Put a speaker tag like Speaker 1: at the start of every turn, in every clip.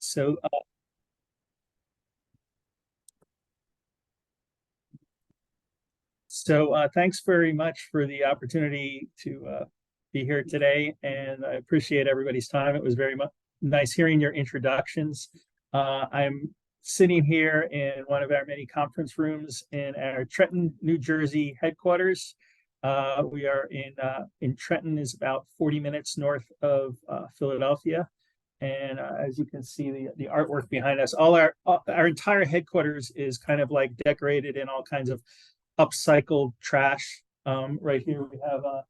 Speaker 1: So, thanks very much for the opportunity to be here today, and I appreciate everybody's time. It was very nice hearing your introductions. I'm sitting here in one of our many conference rooms in our Trenton, New Jersey headquarters. We are in Trenton, is about 40 minutes north of Philadelphia. And as you can see, the artwork behind us, all our entire headquarters is kind of like decorated in all kinds of upcycled trash. Right here we have a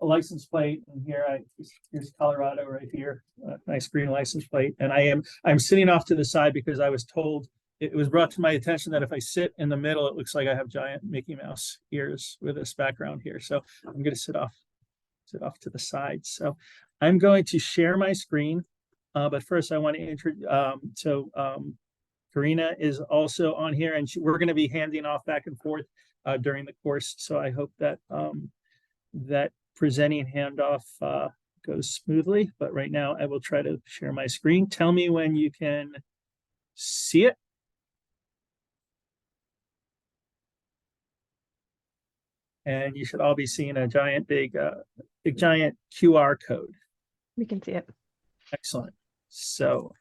Speaker 1: license plate, and here's Colorado right here, nice green license plate. And I'm sitting off to the side because I was told, it was brought to my attention that if I sit in the middle, it looks like I have giant Mickey Mouse ears with this background here. So I'm going to sit off to the side. So I'm going to share my screen. But first, I want to introduce. Karina is also on here, and we're going to be handing off back and forth during the course. So I hope that that presenting handoff goes smoothly. But right now, I will try to share my screen. Tell me when you can see it. And you should all be seeing a giant, big giant QR code.
Speaker 2: We can see it.
Speaker 1: Excellent. So,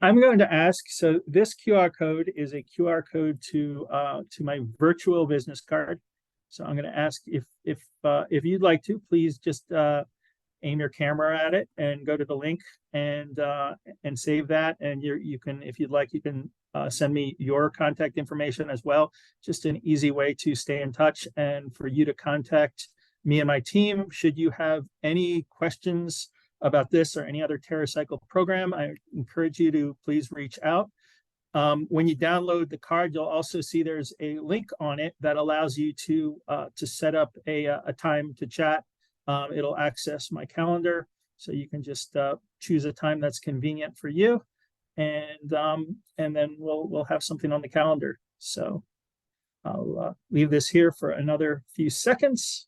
Speaker 1: I'm going to ask. So this QR code is a QR code to my virtual business card. So I'm going to ask if you'd like to, please just aim your camera at it and go to the link and save that. And you can, if you'd like, you can send me your contact information as well. Just an easy way to stay in touch and for you to contact me and my team should you have any questions about this or any other Terracycle program. I encourage you to please reach out. When you download the card, you'll also see there's a link on it that allows you to set up a time to chat. It'll access my calendar, so you can just choose a time that's convenient for you, and then we'll have something on the calendar. So I'll leave this here for another few seconds.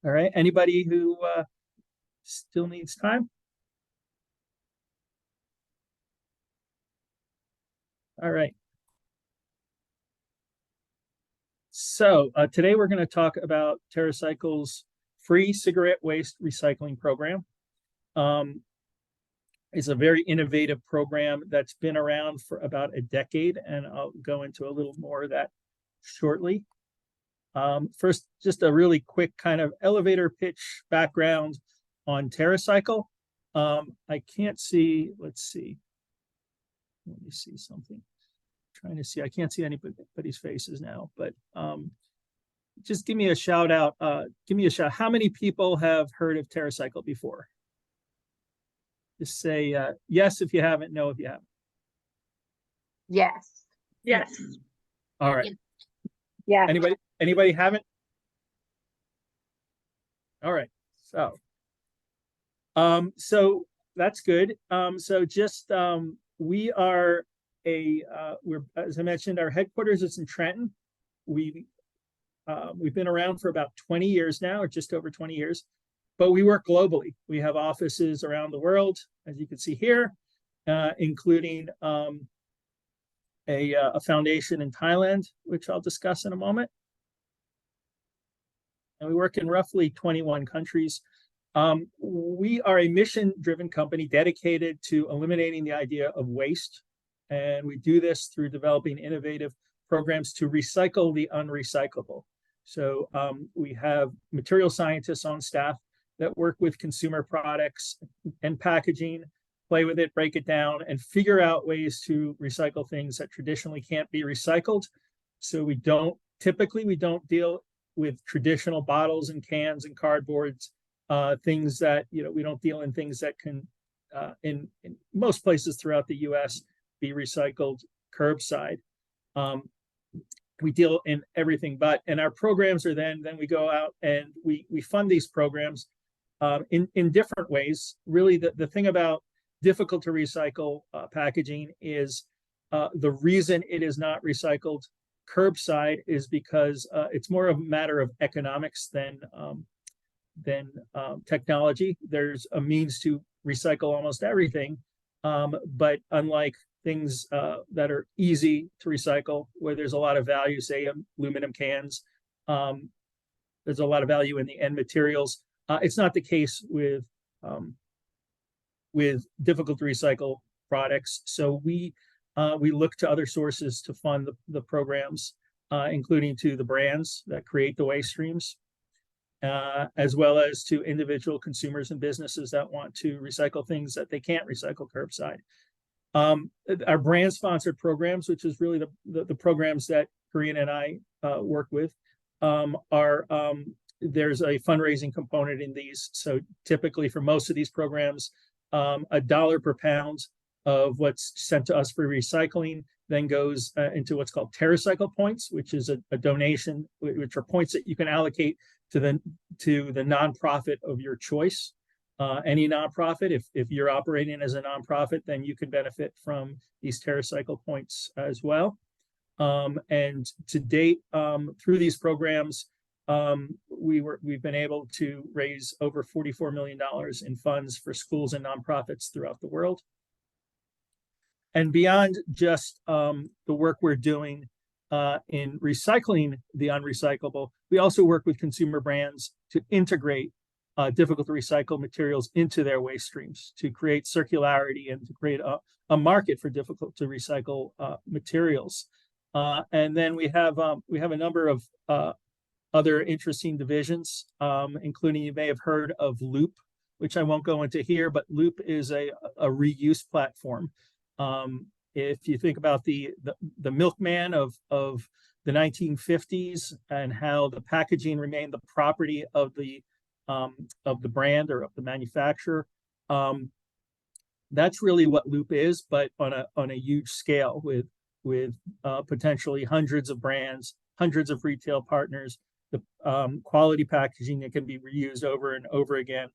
Speaker 1: All right, anybody who still needs time? All right. So today we're going to talk about Terracycle's free cigarette waste recycling program. It's a very innovative program that's been around for about a decade, and I'll go into a little more of that shortly. First, just a really quick kind of elevator pitch background on Terracycle. I can't see, let's see. Let me see something. I'm trying to see, I can't see anybody's faces now, but just give me a shout out. Give me a shout. How many people have heard of Terracycle before? Just say yes if you haven't, no if you haven't.
Speaker 3: Yes.
Speaker 2: Yes.
Speaker 1: All right.
Speaker 3: Yeah.
Speaker 1: Anybody haven't? All right. So that's good. So just we are we're, as I mentioned, our headquarters is in Trenton. We've been around for about 20 years now, or just over 20 years, but we work globally. We have offices around the world, as you can see here, including a foundation in Thailand, which I'll discuss in a moment. And we work in roughly 21 countries. We are a mission-driven company dedicated to eliminating the idea of waste. And we do this through developing innovative programs to recycle the unrecyclable. So we have material scientists on staff that work with consumer products and packaging, play with it, break it down, and figure out ways to recycle things that traditionally can't be recycled. So we don't deal with traditional bottles and cans and cardboards, things that, we don't deal in things that can, in most places throughout the US, be recycled curbside. We deal in everything but, and our programs are then we go out and we fund these programs in different ways. Really, the thing about difficult to recycle packaging is the reason it is not recycled curbside is because it's more of a matter of economics technology. There's a means to recycle almost everything, but unlike things that are easy to recycle, where there's a lot of value, say aluminum cans, there's a lot of value in the end materials. It's not the case with difficult to recycle products. So we look to other sources to fund the programs, including to the brands that create the waste streams, as well as to individual consumers and businesses that want to recycle things that they can't recycle curbside. Our brand sponsored programs, which is really the programs that Karina and I work with, there's a fundraising component in these. So typically for most of these programs, $1 per pound of what's sent to us for recycling then goes into what's called Terracycle points, which is a donation, which are points that you can allocate to the nonprofit of your choice. Any nonprofit, if you're operating as a nonprofit, then you can benefit from these Terracycle points as well. And to date, through these programs, we've been able to raise over $44 million in funds for schools and nonprofits throughout the world. And beyond just the work we're doing in recycling the unrecyclable, we also work with consumer brands to integrate difficult to recycle materials into their waste streams to create circularity and to create a market for difficult to recycle materials. And then we have a number of other interesting divisions, including, you may have heard of Loop, which I won't go into here, but Loop is a reuse platform. If you think about the milkman of the 1950s and how the packaging remained the property of the brand or of the manufacturer, that's really what Loop is, but on a huge scale with potentially hundreds of brands, hundreds of retail partners, the quality packaging that can be reused over and over again.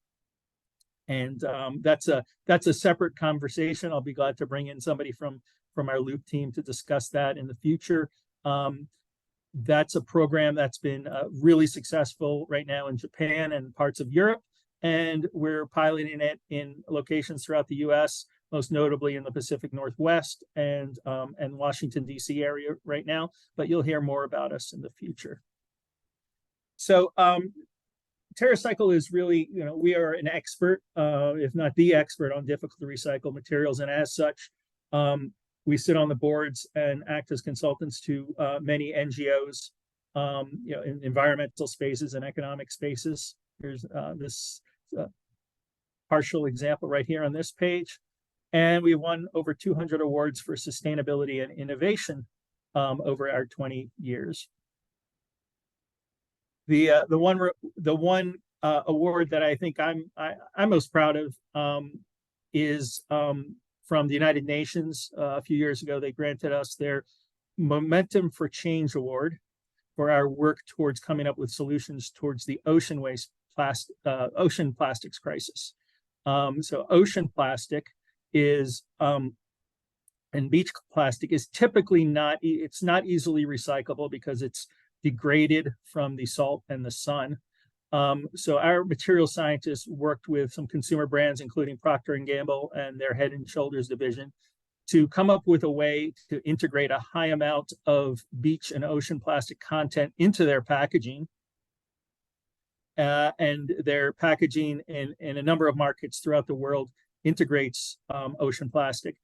Speaker 1: And that's a separate conversation. I'll be glad to bring in somebody from our Loop team to discuss that in the future. That's a program that's been really successful right now in Japan and parts of Europe, and we're piloting it in locations throughout the U.S., most notably in the Pacific Northwest and Washington, D.C. area right now, but you'll hear more about us in the future. So Terracycle is really, we are an expert, if not the expert, on difficult to recycle materials, and as such, we sit on the boards and act as consultants to many NGOs, in environmental spaces and economic spaces. Here's this partial example right here on this page. And we won over 200 awards for sustainability and innovation over our 20 years. The one award that I think I'm most proud of is from the United Nations. A few years ago, they granted us their Momentum for Change Award for our work towards coming up with solutions towards the ocean ocean plastics crisis. So ocean plastic is and beach plastic is typically not easily recyclable because it's degraded from the salt and the sun. So our material scientists worked with some consumer brands, including Procter & Gamble and their Head & Shoulders division, to come up with a way to integrate a high amount of beach and ocean plastic content into their packaging. And their packaging in a number of markets throughout the world integrates ocean plastic.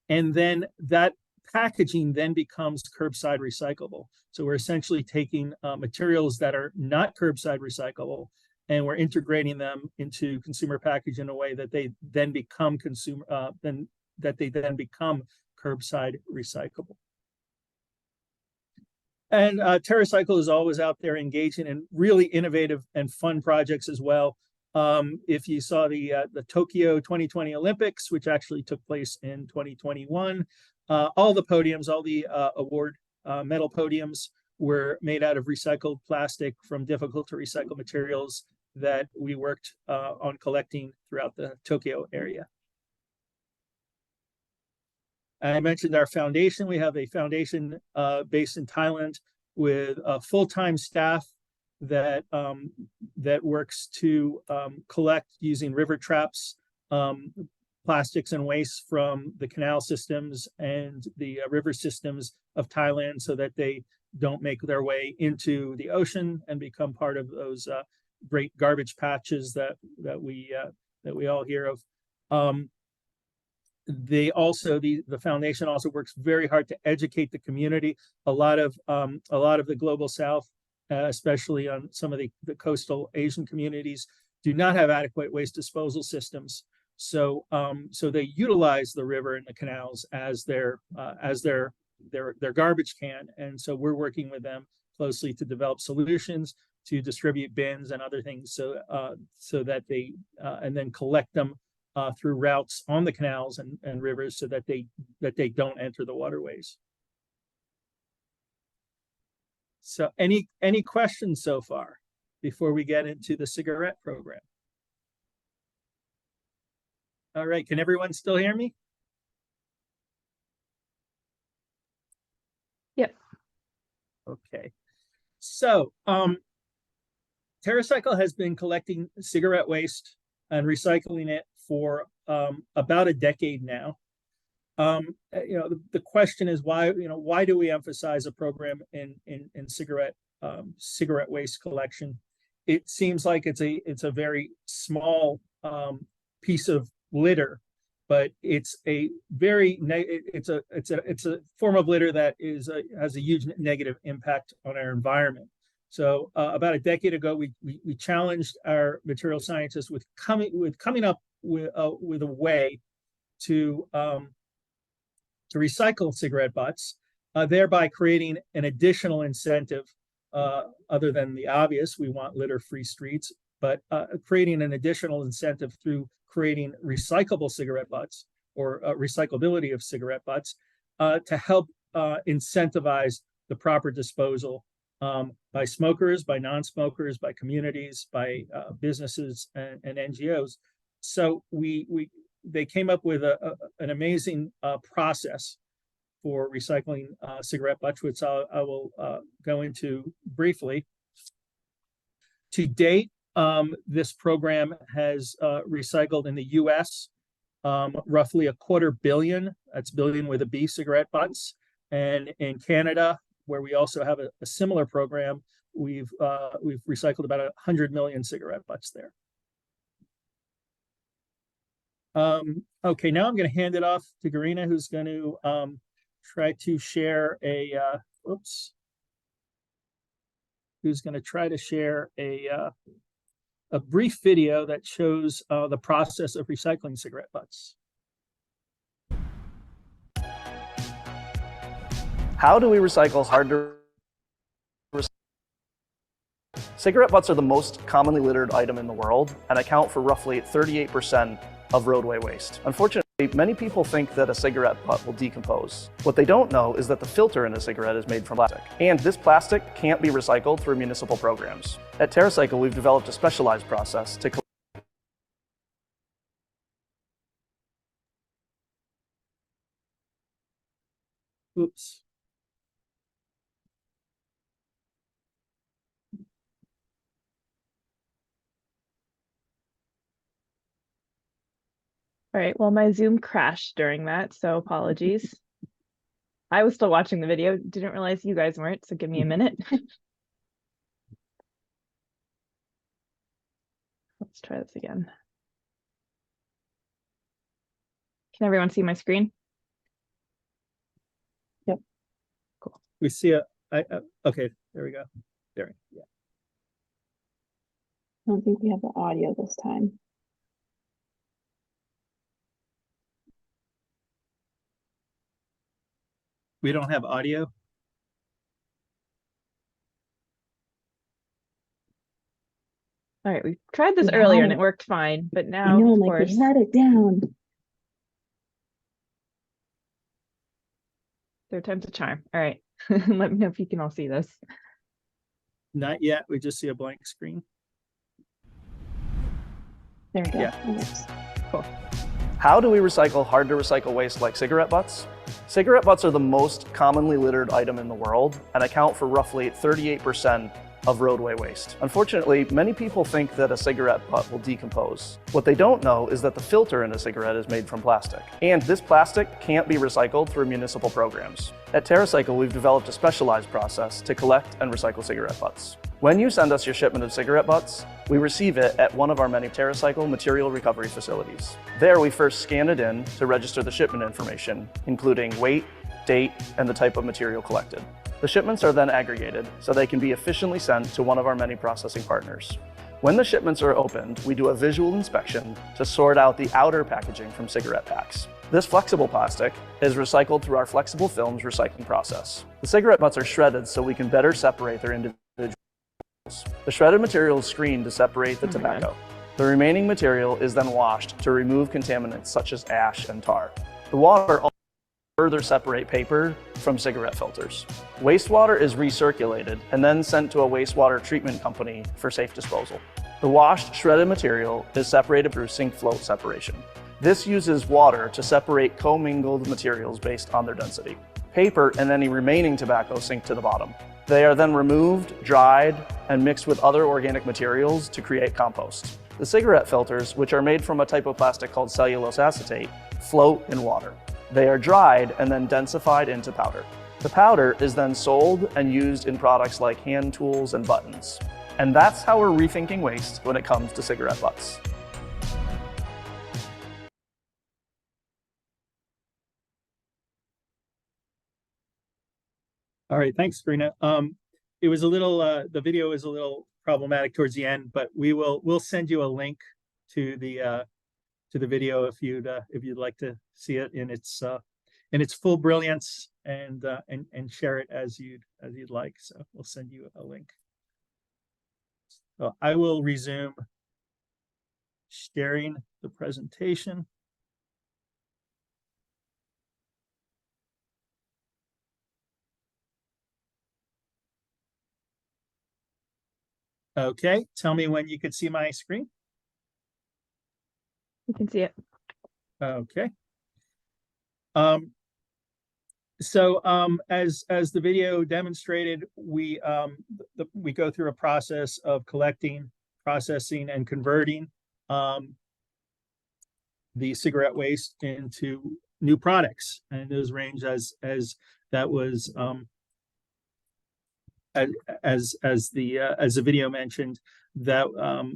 Speaker 1: And then that packaging then becomes curbside recyclable. So we're essentially taking materials that are not curbside recyclable, and we're integrating them into consumer package in a way that they then become curbside recyclable. And Terracycle is always out there engaging in really innovative and fun projects as well. If you saw the Tokyo 2020 Olympics, which actually took place in 2021, all the podiums, all the award medal podiums were made out of recycled plastic from difficult to recycle materials that we worked on collecting throughout the Tokyo area. I mentioned our foundation. We have a foundation based in Thailand with full-time staff that works to collect using river traps plastics and waste from the canal systems and the river systems of Thailand, so that they don't make their way into the ocean and become part of those great garbage patches that we all hear of. The foundation also works very hard to educate the community. A lot of the global South, especially on some of the coastal Asian communities, do not have adequate waste disposal systems. So they utilize the river and the canals as their garbage can. And so we're working with them closely to develop solutions to distribute bins and other things, so that they and then collect them through routes on the canals and rivers, so that they don't enter the waterways. So any questions so far before we get into the cigarette program? All right, can everyone still hear me?
Speaker 2: Yep.
Speaker 1: Okay. So Terracycle has been collecting cigarette waste and recycling it for about a decade now. The question is why do we emphasize a program in cigarette waste collection? It seems like it's a very small piece of litter, but it's a form of litter that has a huge negative impact on our environment. So about a decade ago, we challenged our material scientists with coming up with a way to recycle cigarette butts, thereby creating an additional incentive, other than the obvious, we want litter-free streets, but creating an additional incentive through creating recyclable cigarette butts, or recyclability of cigarette butts, to help incentivize the proper disposal by smokers, by non-smokers, by communities, by businesses and NGOs. So they came up with an amazing process for recycling cigarette butts, which I will go into briefly. To date, this program has recycled in the US roughly 250 million, that's billion with a B, cigarette butts. And in Canada, where we also have a similar program, we've recycled about 100 million cigarette butts there. Okay, now I'm going to hand it off to Garina, who's going to try to share a a brief video that shows the process of recycling cigarette butts.
Speaker 3: How do we recycle hard to recycle? Cigarette butts are the most commonly littered item in the world and account for roughly 38% of roadway waste. Unfortunately, many people think that a cigarette butt will decompose. What they don't know is that the filter in a cigarette is made from plastic, and this plastic can't be recycled through municipal programs. At Terracycle, we've developed a specialized process to
Speaker 1: Oops.
Speaker 2: All right, well, my Zoom crashed during that, so apologies. I was still watching the video, didn't realize you guys weren't, so give me a minute. Let's try this again. Can everyone see my screen?
Speaker 1: Yep. Cool. We see okay, there we go. There, yeah.
Speaker 4: I don't think we have the audio this time.
Speaker 1: We don't have audio?
Speaker 2: All right, we tried this earlier and it worked fine, but now, of course,
Speaker 4: we had it down.
Speaker 2: third time's a charm. All right, let me know if you can all see this.
Speaker 1: Not yet, we just see a blank screen.
Speaker 4: There we go.
Speaker 1: Yeah.
Speaker 2: Cool.
Speaker 3: How do we recycle hard to recycle waste like cigarette butts? Cigarette butts are the most commonly littered item in the world and account for roughly 38% of roadway waste. Unfortunately, many people think that a cigarette butt will decompose. What they don't know is that the filter in a cigarette is made from plastic. And this plastic can't be recycled through municipal programs. At Terracycle, we've developed a specialized process to collect and recycle cigarette butts. When you send us your shipment of cigarette butts, we receive it at one of our many Terracycle material recovery facilities. There, we first scan it in to register the shipment information, including weight, date, and the type of material collected. The shipments are then aggregated so they can be efficiently sent to one of our many processing partners. When the shipments are opened, we do a visual inspection to sort out the outer packaging from cigarette packs. This flexible plastic is recycled through our flexible films recycling process. The cigarette butts are shredded so we can better separate their individuals. The shredded material is screened to separate the tobacco. The remaining material is then washed to remove contaminants such as ash and tar. The water also further separate paper from cigarette filters. Wastewater is recirculated and then sent to a wastewater treatment company for safe disposal. The washed, shredded material is separated through sink float separation. This uses water to separate commingled materials based on their density. Paper and any remaining tobacco sink to the bottom. They are then removed, dried, and mixed with other organic materials to create compost. The cigarette filters, which are made from a type of plastic called cellulose acetate, float in water. They are dried and then densified into powder. The powder is then sold and used in products like hand tools and buttons. And that's how we're rethinking waste when it comes to cigarette butts.
Speaker 1: All right, thanks, Sabrina. It was a little, the video is a little problematic towards the end, but we'll send you a link to the video if you'd like to see it in its full brilliance and share it as you'd like. So we'll send you a link. So I will resume sharing the presentation. Okay, tell me when you could see my screen.
Speaker 2: You can see it.
Speaker 1: Okay. So as the video demonstrated, we go through a process of collecting, processing, and converting the cigarette waste into new products, and those range as that was as the video mentioned, that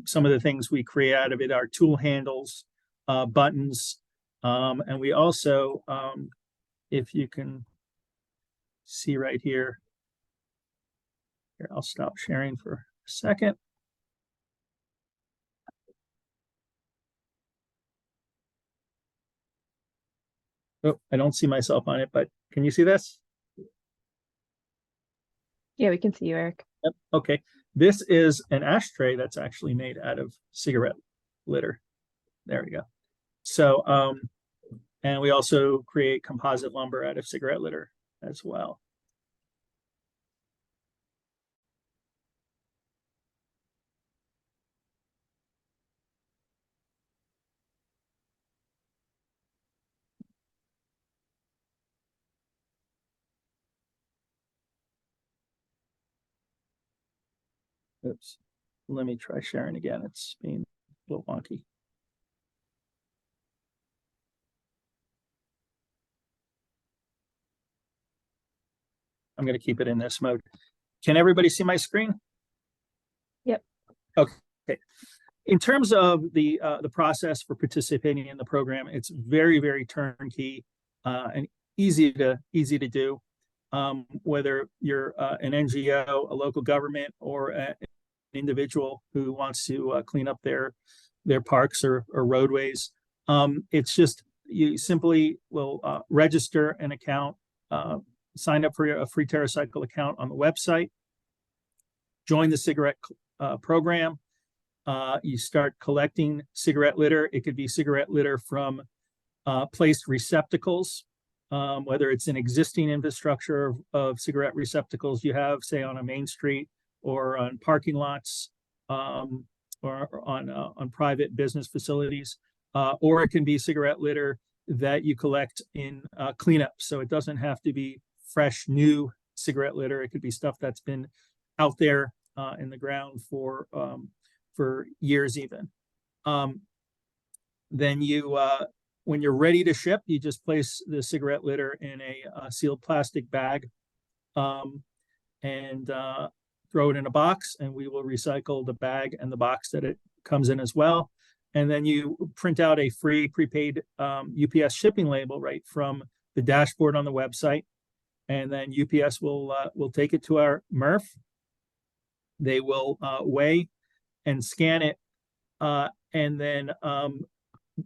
Speaker 1: some of the things we create out of it are tool handles, buttons, and we also, if you can see right here, I'll stop sharing for a second. Oh, I don't see myself on it, but can you see this?
Speaker 2: Yeah, we can see you, Eric.
Speaker 1: Yep. Okay. This is an ashtray that's actually made out of cigarette litter. There we go. So, and we also create composite lumber out of cigarette litter as well. Oops. Let me try sharing again. It's being a little wonky. I'm going to keep it in this mode. Can everybody see my screen?
Speaker 2: Yep.
Speaker 1: Okay. In terms of the process for participating in the program, it's very, very turnkey and easy to do. Whether you're an NGO, a local government, or an individual who wants to clean up their parks or roadways, it's just you simply will register an account, sign up for a free Terracycle account on the website, join the cigarette program. You start collecting cigarette litter. It could be cigarette litter from placed receptacles, whether it's an existing infrastructure of cigarette receptacles you have, say, on a main street or on parking lots, or on private business facilities, or it can be cigarette litter that you collect in cleanup. So it doesn't have to be fresh, new cigarette litter. It could be stuff that's been out there in the ground for years even. Then you, when you're ready to ship, you just place the cigarette litter in a sealed plastic bag, and throw it in a box, and we will recycle the bag and the box that it comes in as well. And then you print out a free prepaid UPS shipping label right from the dashboard on the website, and then UPS will take it to our MRF. They will weigh and scan it, and then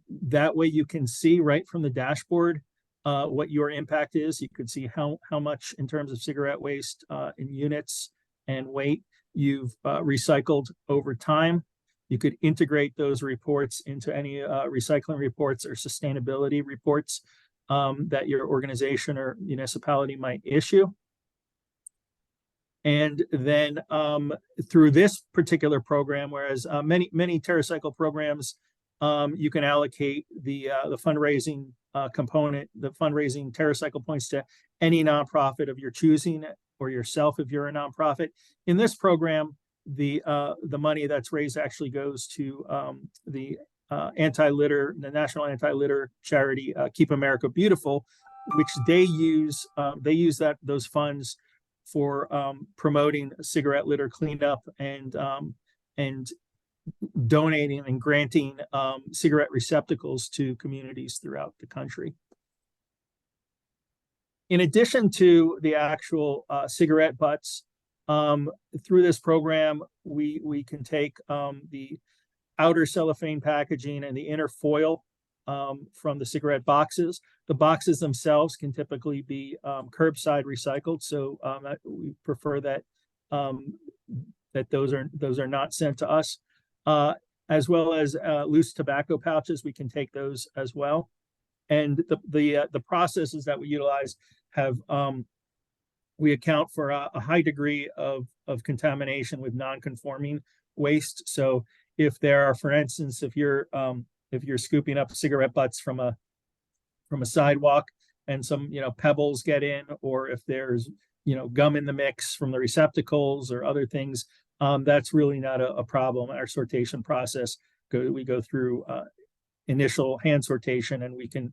Speaker 1: that way you can see right from the dashboard what your impact is. You could see how much in terms of cigarette waste in units and weight you've recycled over time. You could integrate those reports into any recycling reports or sustainability reports that your organization or municipality might issue. And then through this particular program, whereas many Terracycle programs, you can allocate the fundraising component, the fundraising Terracycle points to any nonprofit of your choosing, or yourself if you're a nonprofit. In this program, the money that's raised actually goes to the National Anti-Litter charity, Keep America Beautiful, which they use those funds for promoting cigarette litter cleanup and donating and granting cigarette receptacles to communities throughout the country. In addition to the actual cigarette butts, through this program, we can take the outer cellophane packaging and the inner foil from the cigarette boxes. The boxes themselves can typically be curbside recycled, so we prefer that that those are not sent to us. As well as loose tobacco pouches, we can take those as well. And the processes that we utilize have we account for a high degree of contamination with non-conforming waste. So if there are, for instance, if you're scooping up cigarette butts from a sidewalk and some pebbles get in, or if there's gum in the mix from the receptacles or other things, that's really not a problem. Our sortation process, we go through initial hand sortation, and we can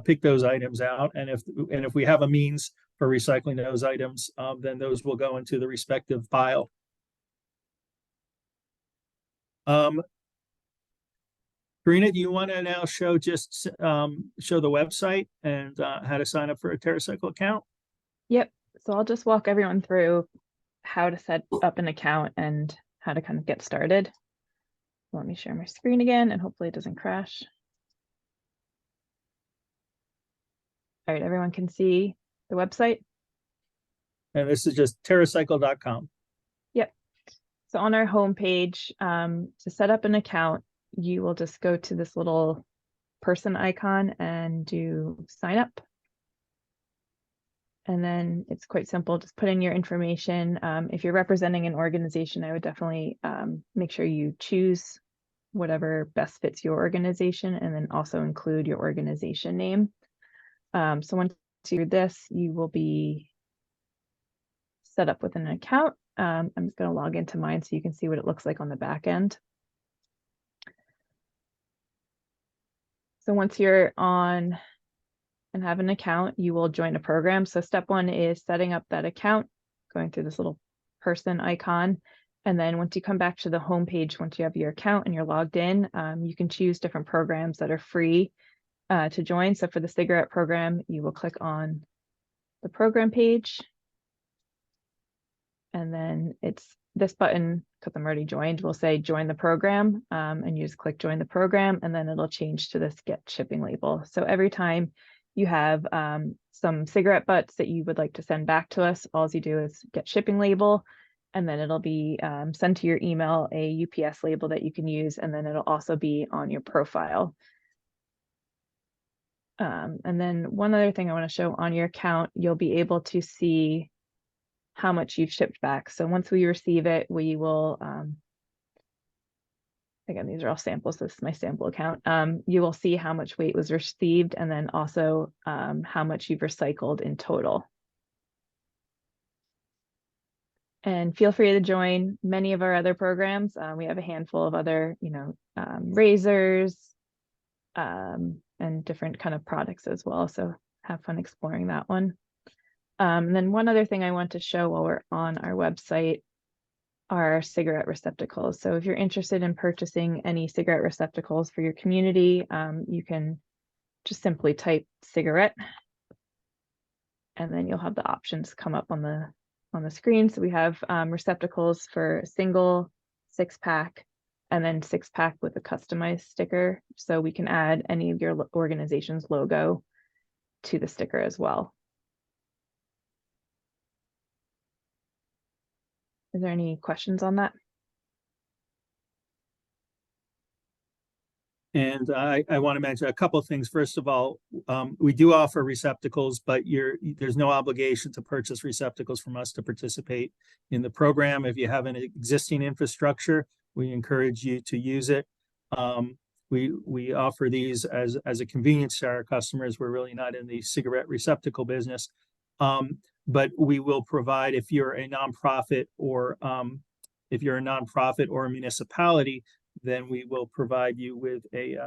Speaker 1: pick those items out. And if we have a means for recycling those items, then those will go into the respective pile. Karina, do you want to now show the website and how to sign up for a Terracycle account?
Speaker 2: Yep. So I'll just walk everyone through how to set up an account and how to kind of get started. Let me share my screen again, and hopefully it doesn't crash. All right, everyone can see the website.
Speaker 1: And this is just terracycle.com.
Speaker 2: Yep. So on our homepage, to set up an account, you will just go to this little person icon and do sign up. And then it's quite simple. Just put in your information. If you're representing an organization, I would definitely make sure you choose whatever best fits your organization, and then also include your organization name. So once you do this, you will be set up with an account. I'm just going to log into mine so you can see what it looks like on the back end. So once you're on and have an account, you will join a program. So step one is setting up that account, going through this little person icon. And then once you come back to the home page, once you have your account and you're logged in, you can choose different programs that are free to join. So for the cigarette program, you will click on the program page. And then it's this button, because I'm already joined, will say join the program, and you just click join the program, and then it'll change to this get shipping label. So every time you have some cigarette butts that you would like to send back to us, all you do is get shipping label, and then it'll be sent to your email a UPS label that you can use, and then it'll also be on your profile. And then one other thing I want to show on your account, you'll be able to see how much you've shipped back. So once we receive it, we will, again, these are all samples. This is my sample account. You will see how much weight was received, and then also how much you've recycled in total. And feel free to join many of our other programs. We have a handful of other, razors, and different kind of products as well. So have fun exploring that one. And then one other thing I want to show while we're on our website are cigarette receptacles. So if you're interested in purchasing any cigarette receptacles for your community, you can just simply type cigarette, and then you'll have the options come up on the screen. So we have receptacles for single, 6-pack, and then 6-pack with a customized sticker. So we can add any of your organization's logo to the sticker as well. Is there any questions on that?
Speaker 1: And I want to mention a couple of things. First of all, we do offer receptacles, but there's no obligation to purchase receptacles from us to participate in the program. If you have an existing infrastructure, we encourage you to use it. We offer these as a convenience to our customers. We're really not in the cigarette receptacle business, but we will provide, if you're a nonprofit or a municipality, then we will provide you with a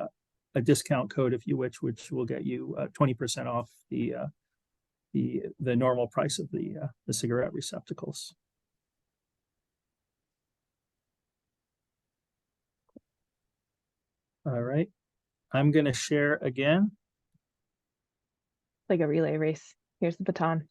Speaker 1: discount code, if you which will get you 20% off the normal price of the cigarette receptacles. All right, I'm going to share again.
Speaker 2: Like a relay race. Here's the baton.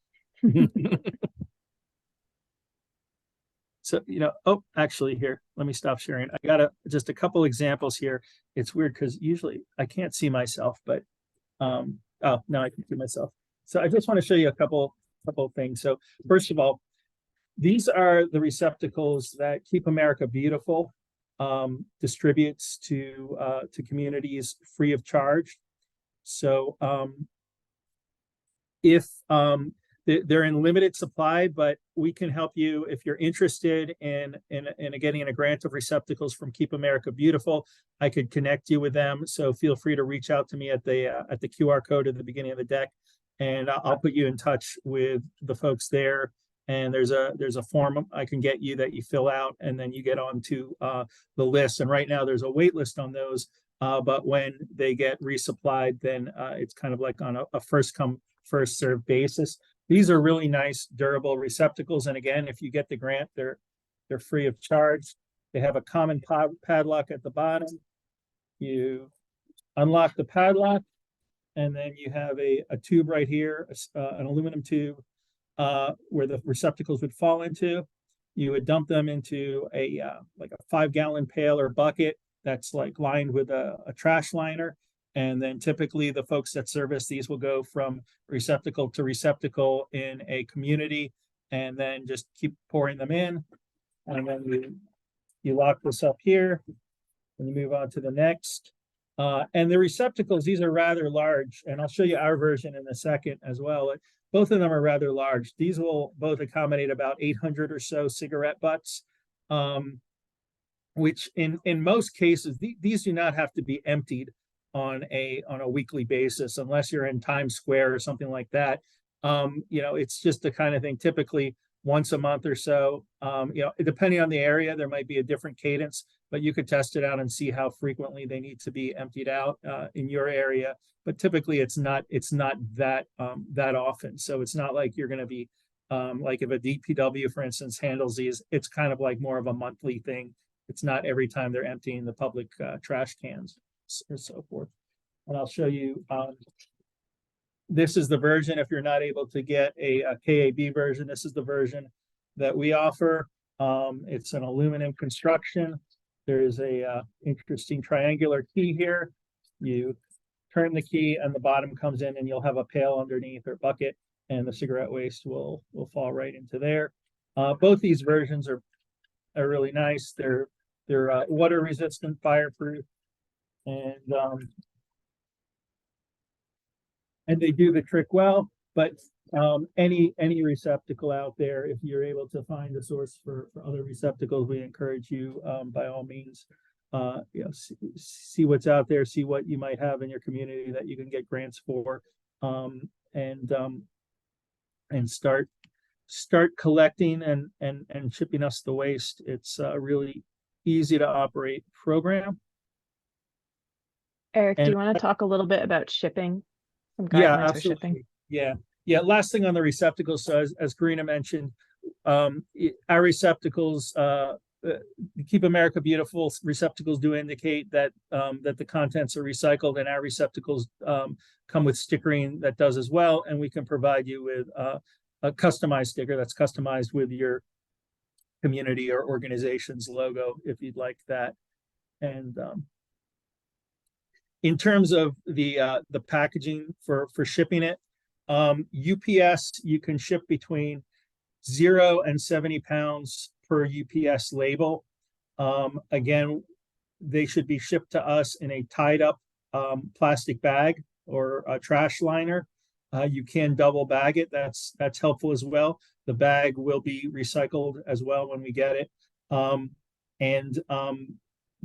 Speaker 1: So, oh, actually here, let me stop sharing. I got just a couple examples here. It's weird because usually I can't see myself, but oh, now I can see myself. So I just want to show you a couple of things. So first of all, these are the receptacles that Keep America Beautiful distributes to communities free of charge. So if they're in limited supply, but we can help you if you're interested in getting a grant of receptacles from Keep America Beautiful. I could connect you with them. So feel free to reach out to me at the QR code at the beginning of the deck, and I'll put you in touch with the folks there. And there's a form I can get you that you fill out, and then you get onto the list. And right now there's a wait list on those, but when they get resupplied, then it's kind of like on a first come first served basis. These are really nice, durable receptacles. And again, if you get the grant, they're free of charge. They have a common padlock at the bottom. You unlock the padlock, and then you have a tube right here, an aluminum tube, where the receptacles would fall into. You would dump them into like a 5-gallon pail or bucket that's like lined with a trash liner. And then typically the folks that service these will go from receptacle to receptacle in a community, and then just keep pouring them in. And then you lock this up here, and you move on to the next. And the receptacles, these are rather large, and I'll show you our version in a second as well. Both of them are rather large. These will both accommodate about 800 or so cigarette butts, which in most cases, these do not have to be emptied on a weekly basis, unless you're in Times Square or something like that. It's just the kind of thing, typically once a month or so. Depending on the area, there might be a different cadence, but you could test it out and see how frequently they need to be emptied out in your area. But typically it's not that often. So it's not like you're going to be like if a DPW, for instance, handles these, it's kind of like more of a monthly thing. It's not every time they're emptying the public trash cans or so forth. And I'll show you, this is the version, if you're not able to get a KAB version, this is the version that we offer. It's an aluminum construction. There's a interesting triangular key here. You turn the key and the bottom comes in, and you'll have a pail underneath or bucket, and the cigarette waste will fall right into there. Both these versions are really nice. They're water resistant, fireproof, and they do the trick well. But any receptacle out there, if you're able to find a source for other receptacles, we encourage you by all means, see what's out there, see what you might have in your community that you can get grants for, and start start collecting and shipping us the waste. It's a really easy to operate program.
Speaker 2: Eric, do
Speaker 1: And
Speaker 2: you want to talk a little bit about shipping? Some
Speaker 1: yeah,
Speaker 2: guidelines for shipping?
Speaker 1: absolutely. Yeah. Last thing on the receptacles. So as Karina mentioned, our receptacles, Keep America Beautiful receptacles do indicate that that the contents are recycled, and our receptacles come with stickering that does as well. And we can provide you with a customized sticker that's customized with your community or organization's logo if you'd like that. And in terms of the packaging for shipping it, UPS, you can ship between 0 and 70 pounds per UPS label. Again, they should be shipped to us in a tied up plastic bag or a trash liner. You can double bag it. That's helpful as well. The bag will be recycled as well when we get it.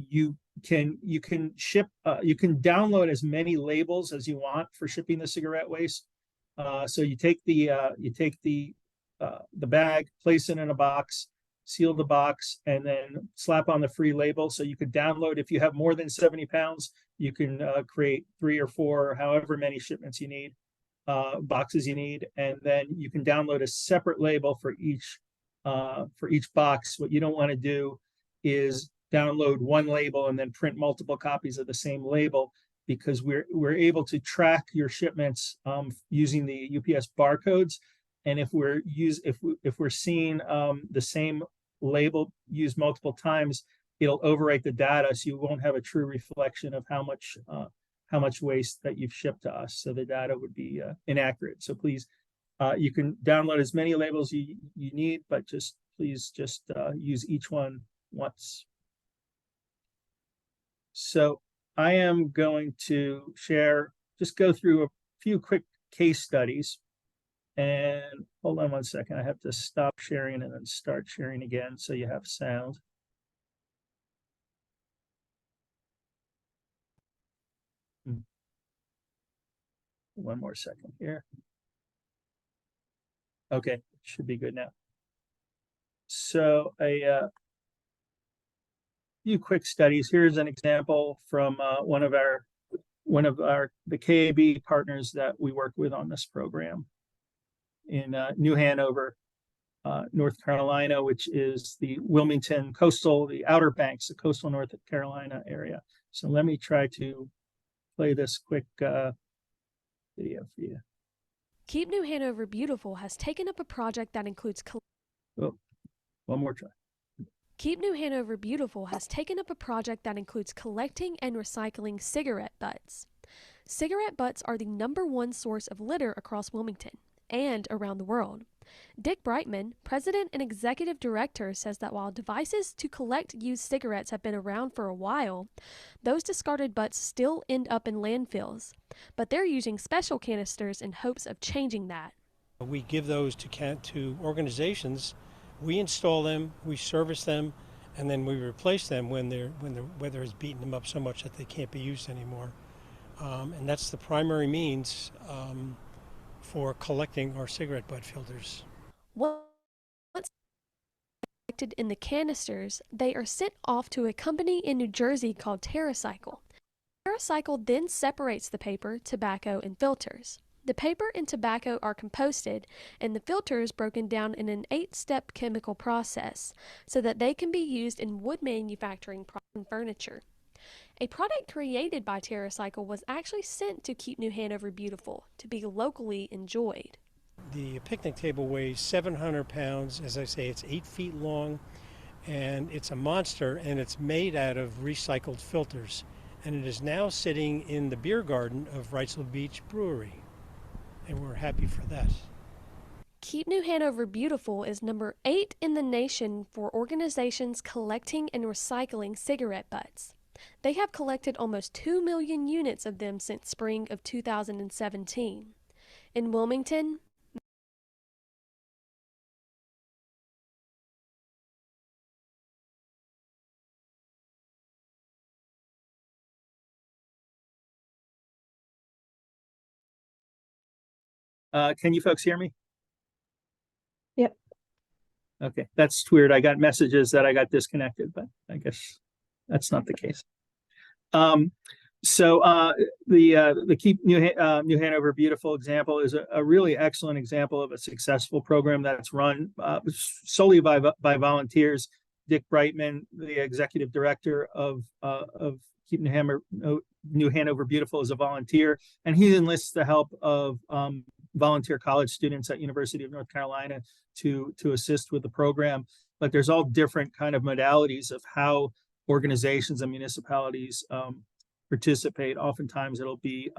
Speaker 1: You can ship, you can download as many labels as you want for shipping the cigarette waste. So you take the bag, place it in a box, seal the box, and then slap on the free label. So you could download, if you have more than 70 pounds, you can create 3 or 4, or however many shipments you need, boxes you need, and then you can download a separate label for each box. What you don't want to do is download one label and then print multiple copies of the same label, because we're able to track your shipments using the UPS barcodes. And if we're seeing the same label used multiple times, it'll overwrite the data, so you won't have a true reflection of how much waste that you've shipped to us. So the data would be inaccurate. So please, you can download as many labels you need, but please use each one once. So I am going to go through a few quick case studies. And hold on one second. I have to stop sharing and then start sharing again so you have sound. One more second here. Okay, should be good now. So a few quick studies. Here's an example from one of the KAB partners that we work with on this program in New Hanover, North Carolina, which is the Wilmington coastal, the Outer Banks, the coastal North Carolina area. So let me try to play this quick video for you.
Speaker 5: Keep New Hanover Beautiful has taken up a project that includes
Speaker 1: One more try.
Speaker 5: Keep New Hanover Beautiful has taken up a project that includes collecting and recycling cigarette butts. Cigarette butts are the #1 source of litter across Wilmington and around the world. Dick Brightman, president and executive director, says that while devices to collect used cigarettes have been around for a while, those discarded butts still end up in landfills. But they're using special canisters in hopes of changing that.
Speaker 6: We give those to organizations. We install them, we service them, and then we replace them when the weather has beaten them up so much that they can't be used anymore. And that's the primary means for collecting our cigarette butt filters.
Speaker 5: Once collected in the canisters, they are sent off to a company in New Jersey called Terracycle. Terracycle then separates the paper, tobacco, and filters. The paper and tobacco are composted, and the filters broken down in an 8-step chemical process so that they can be used in wood manufacturing and furniture. A product created by Terracycle was actually sent to Keep New Hanover Beautiful to be locally enjoyed.
Speaker 6: The picnic table weighs 700 pounds. As I say, it's 8 feet long, and it's a monster, and it's made out of recycled filters. And it is now sitting in the beer garden of Wrightsville Beach Brewery. And we're happy for that.
Speaker 5: Keep New Hanover Beautiful is #8 in the nation for organizations collecting and recycling cigarette butts. They have collected almost 2 million units of them since spring of 2017. In Wilmington,
Speaker 1: Can you folks hear me?
Speaker 2: Yep.
Speaker 1: Okay, that's weird. I got messages that I got disconnected, but I guess that's not the case. The Keep New Hanover Beautiful example is a really excellent example of a successful program that's run solely by volunteers. Dick Brightman, the executive director of Keep New Hanover Beautiful, is a volunteer, and he enlists the help of volunteer college students at University of North Carolina to assist with the program. But there's all different kind of modalities of how organizations and municipalities participate. Oftentimes it'll be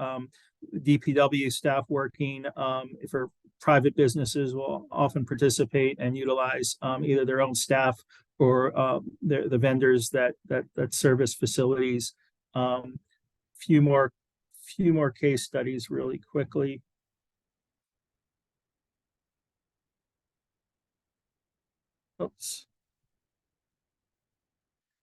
Speaker 1: DPW staff working. For private businesses will often participate and utilize either their own staff or the vendors that service facilities. Few more case studies really quickly. Oops.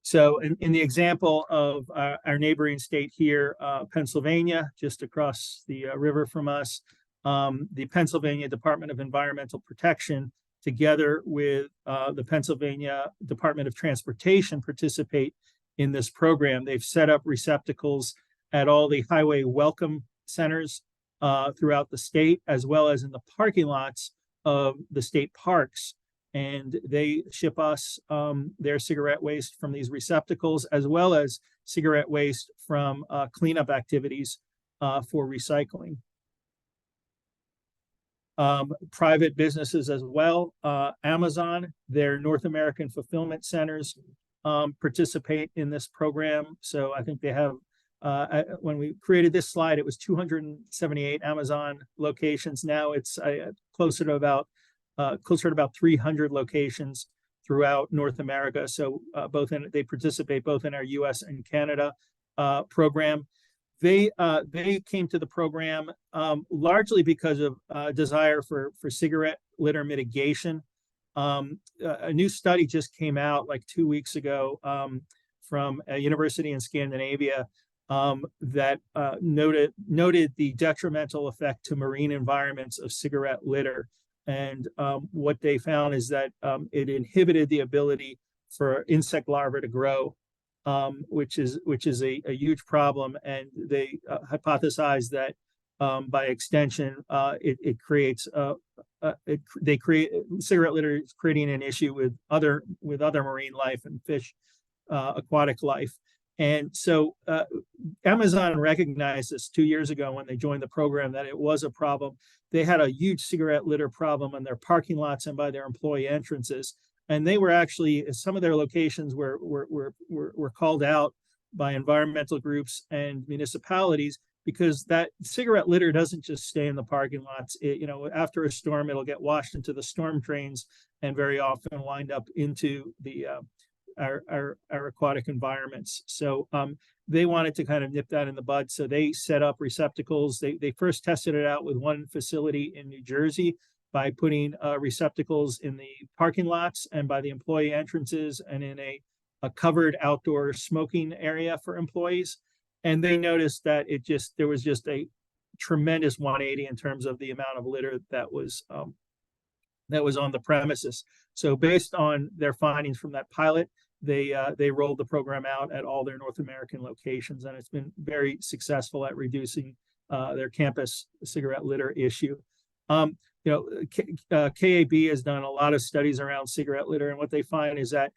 Speaker 1: So in the example of our neighboring state here, Pennsylvania, just across the river from us, the Pennsylvania Department of Environmental Protection, together with the Pennsylvania Department of Transportation, participate in this program. They've set up receptacles at all the highway welcome centers throughout the state, as well as in the parking lots of the state parks. And they ship us their cigarette waste from these receptacles, as well as cigarette waste from cleanup activities for recycling. Private businesses as well. Amazon, their North American fulfillment centers participate in this program. So I think they have, when we created this slide, it was 278 Amazon locations. Now it's closer to about 300 locations throughout North America. So they participate both in our U.S. and Canada program. They came to the program largely because of desire for cigarette litter mitigation. A new study just came out like 2 weeks ago from a university in Scandinavia that noted the detrimental effect to marine environments of cigarette litter. And what they found is that it inhibited the ability for insect larvae to grow, which is a huge problem. And they hypothesized that by extension, cigarette litter is creating an issue with other marine life and fish, aquatic life. And so Amazon recognized this 2 years ago when they joined the program, that it was a problem. They had a huge cigarette litter problem in their parking lots and by their employee entrances. And they were actually, some of their locations were called out by environmental groups and municipalities, because that cigarette litter doesn't just stay in the parking lots. After a storm, it'll get washed into the storm drains and very often wind up into the our aquatic environments. So they wanted to kind of nip that in the bud. So they set up receptacles. They first tested it out with one facility in New Jersey by putting receptacles in the parking lots and by the employee entrances and in a covered outdoor smoking area for employees. And they noticed that there was just a tremendous 180 in terms of the amount of litter that was on the premises. So based on their findings from that pilot, they rolled the program out at all their North American locations, and it's been very successful at reducing their campus cigarette litter issue. KAB has done a lot of studies around cigarette litter, and what they find is that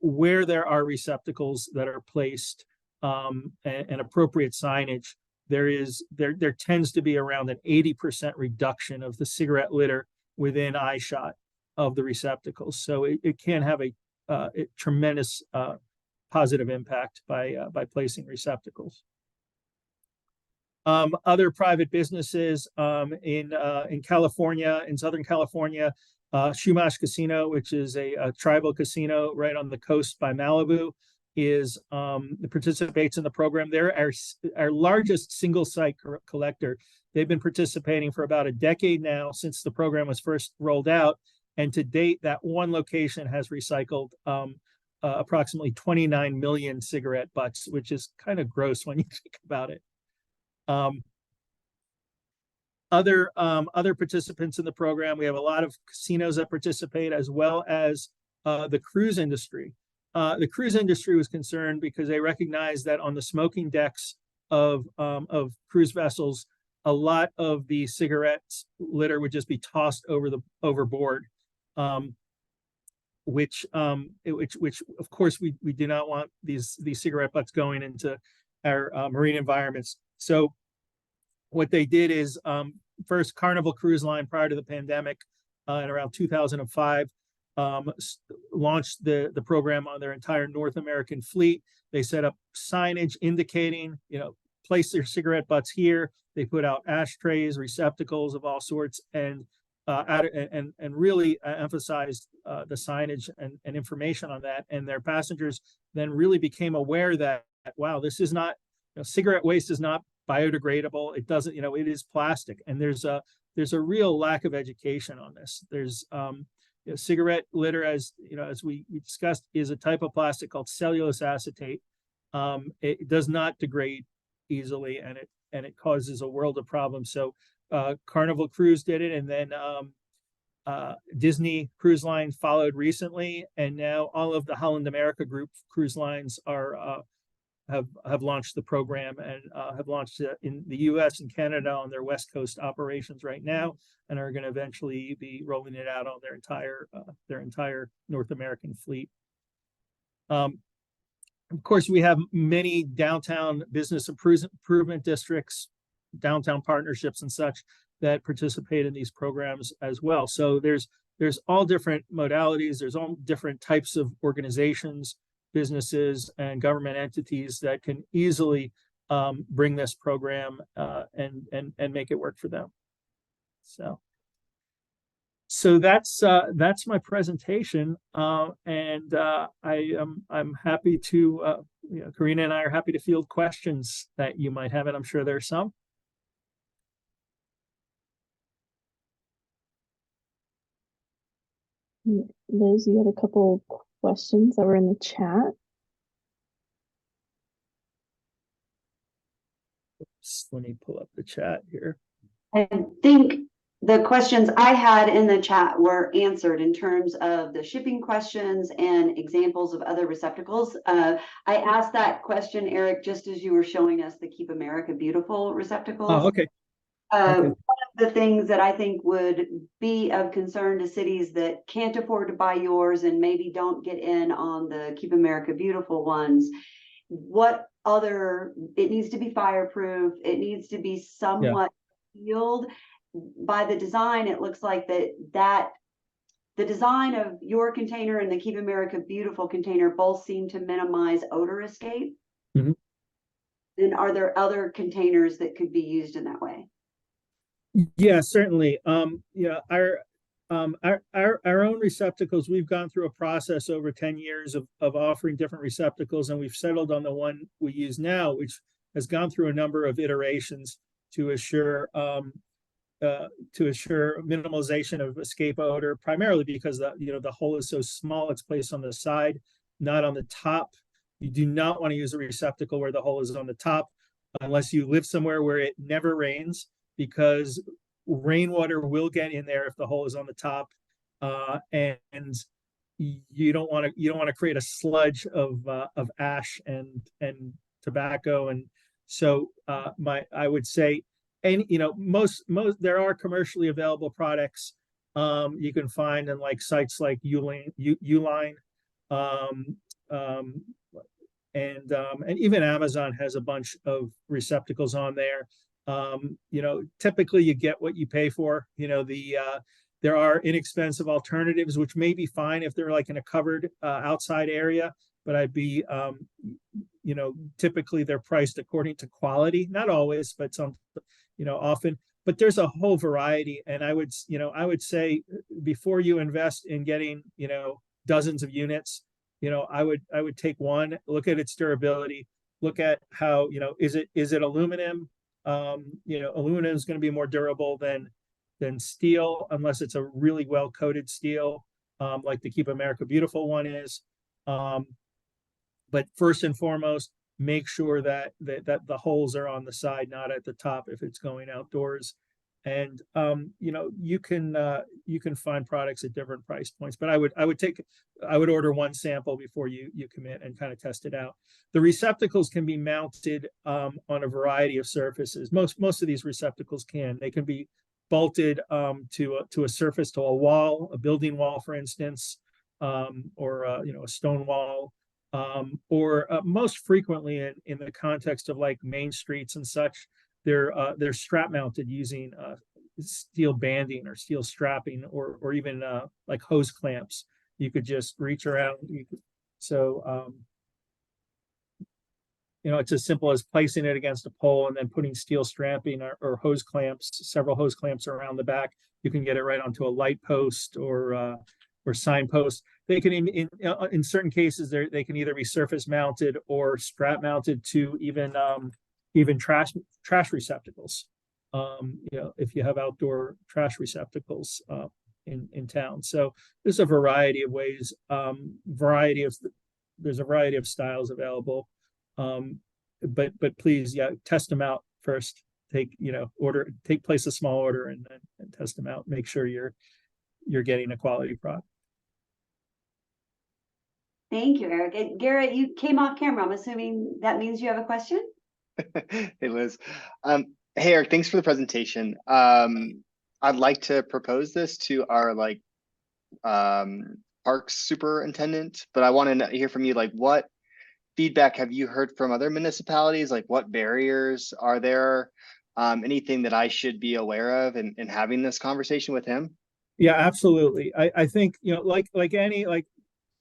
Speaker 1: where there are receptacles that are placed and appropriate signage, there tends to be around an 80% reduction of the cigarette litter within eyeshot of the receptacles. So it can have a tremendous positive impact by placing receptacles. Other private businesses in California, in Southern California, Chumash Casino, which is a tribal casino right on the coast by Malibu, participates in the program. They're our largest single site collector. They've been participating for about a decade now since the program was first rolled out. And to date, that one location has recycled approximately 29 million cigarette butts, which is kind of gross when you think about it. other participants in the program. We have a lot of casinos that participate, as well as the cruise industry. The cruise industry was concerned because they recognized that on the smoking decks of cruise vessels, a lot of the cigarettes litter would just be tossed overboard, which of course we do not want these cigarette butts going into our marine environments. So what they did is, first, Carnival Cruise Line, prior to the pandemic, in around 2005, launched the program on their entire North American fleet. They set up signage indicating, place their cigarette butts here. They put out ashtrays, receptacles of all sorts, and really emphasized the signage and information on that. And their passengers then really became aware that, wow, this is not, cigarette waste is not biodegradable. It doesn't, it is plastic. And there's a real lack of education on this. There's cigarette litter, as we discussed, is a type of plastic called cellulose acetate. It does not degrade easily, and it causes a world of problems. So Carnival Cruise did it, and then Disney Cruise Line followed recently, and now all of the Holland America Group cruise lines have launched the program, and have launched in the U.S. and Canada on their West Coast operations right now, and are going to eventually be rolling it out on their entire North American fleet. Of course, we have many downtown business improvement districts, downtown partnerships, and such that participate in these programs as well. So there's all different modalities. There's all different types of organizations, businesses, and government entities that can easily bring this program and make it work for them. So that's my presentation, and I'm happy to, Karina and I are happy to field questions that you might have, and I'm sure there's some.
Speaker 4: Liz, you had a couple questions that were in the chat.
Speaker 1: Oops, let me pull up the chat here.
Speaker 7: I think the questions I had in the chat were answered in terms of the shipping questions and examples of other receptacles. I asked that question, Eric, just as you were showing us the Keep America Beautiful receptacles.
Speaker 1: Oh, okay.
Speaker 7: One of the things that I think would be of concern to cities that can't afford to buy yours and maybe don't get in on the Keep America Beautiful ones, what other, it needs to be fireproof, it needs to be somewhat sealed. By the design, it looks like that the design of your container and the Keep America Beautiful container both seem to minimize odor escape.
Speaker 1: Mm-hmm.
Speaker 7: And are there other containers that could be used in that way?
Speaker 1: Yeah, certainly. Our own receptacles, we've gone through a process over 10 years of offering different receptacles, and we've settled on the one we use now, which has gone through a number of iterations to assure minimalization of escape odor, primarily because the hole is so small. It's placed on the side, not on the top. You do not want to use a receptacle where the hole is on the top unless you live somewhere where it never rains, because rainwater will get in there if the hole is on the top, and you don't want to create a sludge of ash and tobacco. And so I would say, and most there are commercially available products you can find in like sites like Uline, and even Amazon has a bunch of receptacles on there. Typically you get what you pay for. There are inexpensive alternatives which may be fine if they're like in a covered outside area, but I'd be typically they're priced according to quality, not always, but often. But there's a whole variety, and I would say before you invest in getting dozens of units, I would take one, look at its durability, look at how is it aluminum. Aluminum is going to be more durable than steel, unless it's a really well coated steel, like the Keep America Beautiful one is. But first and foremost, make sure that the holes are on the side, not at the top if it's going outdoors. And you can find products at different price points, but I would order one sample before you commit and kind of test it out. The receptacles can be mounted on a variety of surfaces. Most of these receptacles they can be bolted to a surface, to a wall, a building wall, for instance, or a stone wall, or most frequently in the context of like main streets and such. They're strap mounted using steel banding or steel strapping, or even like hose clamps. You could just reach around. It's as simple as placing it against a pole and then putting steel strapping or hose clamps, several hose clamps around the back. You can get it right onto a light post or signpost. They can, in certain cases, they can either be surface mounted or strap mounted to even trash receptacles. If you have outdoor trash receptacles in town. So there's a variety of ways, there's a variety of styles available. But please, test them out first. Place a small order and test them out. Make sure you're getting a quality product.
Speaker 7: Thank you, Eric. And Garrett, you came off camera. I'm assuming that means you have a question?
Speaker 8: Hey, Liz. Hey, Eric, thanks for the presentation. I'd like to propose this to our parks superintendent, but I want to hear from you, what feedback have you heard from other municipalities? What barriers are there? Anything that I should be aware of in having this conversation with him?
Speaker 1: Yeah, absolutely. I think,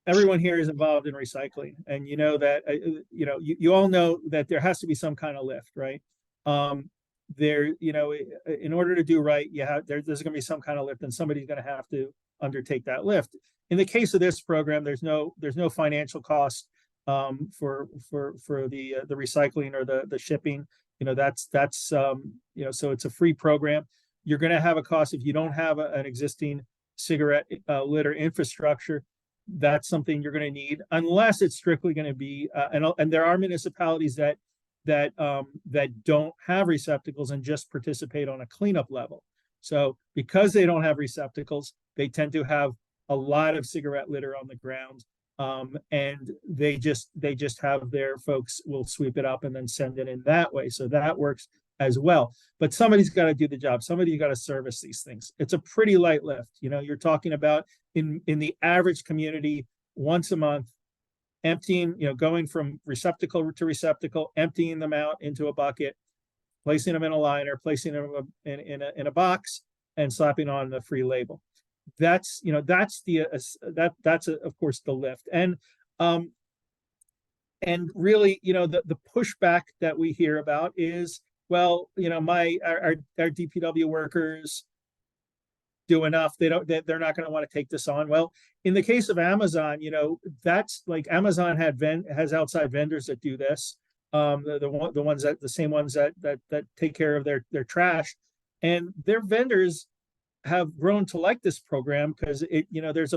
Speaker 1: everyone here is involved in recycling, and that you all know that there has to be some kind of lift, right? In order to do right, there's going to be some kind of lift, and somebody's going to have to undertake that lift. In the case of this program, there's no financial cost for the recycling or the shipping. So it's a free program. You're going to have a cost if you don't have an existing cigarette litter infrastructure. That's something you're going to need, unless it's strictly going to be and there are municipalities that don't have receptacles and just participate on a cleanup level. So because they don't have receptacles, they tend to have a lot of cigarette litter on the ground, and they just have their folks will sweep it up and then send it in that way. So that works as well. But somebody's got to do the job. Somebody's got to service these things. It's a pretty light lift. You're talking about in the average community, once a month, emptying, going from receptacle to receptacle, emptying them out into a bucket, placing them in a liner, placing them in a box, and slapping on the free label. That's of course the lift. And really, the pushback that we hear about is, well, our DPW workers do enough. They're not going to want to take this on. Well, in the case of Amazon, that's like Amazon has outside vendors that do this. The same ones that take care of their trash, and their vendors have grown to like this program because there's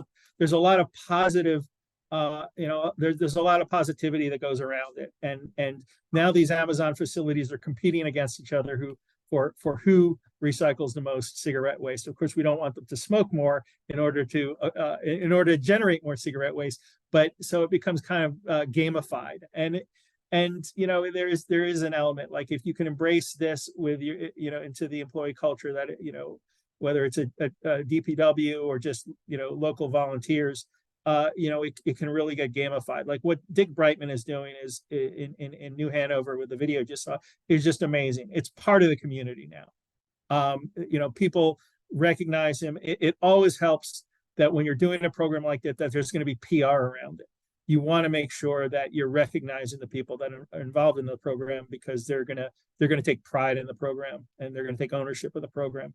Speaker 1: a lot of positive there's a lot of positivity that goes around it, and now these Amazon facilities are competing against each other for who recycles the most cigarette waste. Of course, we don't want them to smoke more in order to generate more cigarette waste, but so it becomes kind of gamified, and there is an element, like if you can embrace this with your into the employee culture, that whether it's a DPW or just local volunteers, it can really get gamified. Like what Dick Brightman is doing is in New Hanover with the video just saw is just amazing. It's part of the community now. People recognize him. It always helps that when you're doing a program like that there's going to be PR around it. You want to make sure that you're recognizing the people that are involved in the program, because they're going to take pride in the program, and they're going to take ownership of the program.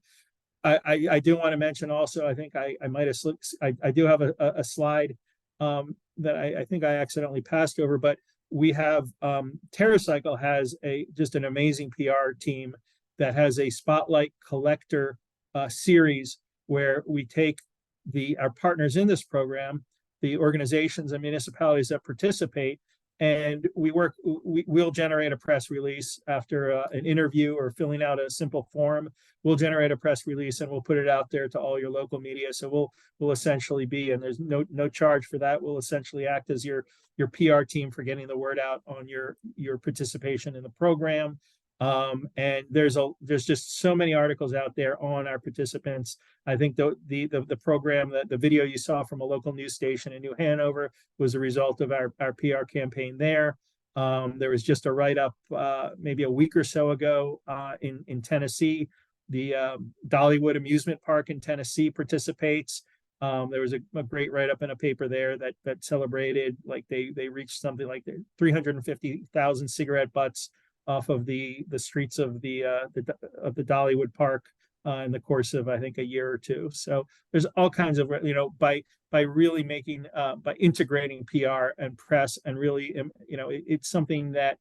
Speaker 1: I do want to mention also, I think I might have slipped. I do have a slide that I think I accidentally passed over, but we have Terracycle has just an amazing PR team that has a spotlight collector series where we take our partners in this program, the organizations and municipalities that participate, And we'll generate a press release after an interview or filling out a simple form. We'll generate a press release and we'll put it out there to all your local media. So we'll essentially be, and there's no charge for that. We'll essentially act as your PR team for getting the word out on your participation in the program. And there's just so many articles out there on our participants. I think the program, the video you saw from a local news station in New Hanover was a result of our PR campaign there. There was just a write-up maybe a week or so ago in Tennessee. The Dollywood Amusement Park in Tennessee participates. There was a great write-up in a paper there that celebrated, like they reached something like 350,000 cigarette butts off of the streets of the Dollywood Park in the course of, I think, a year or two. So there's all kinds of, by really making by integrating PR and press and really, it's something that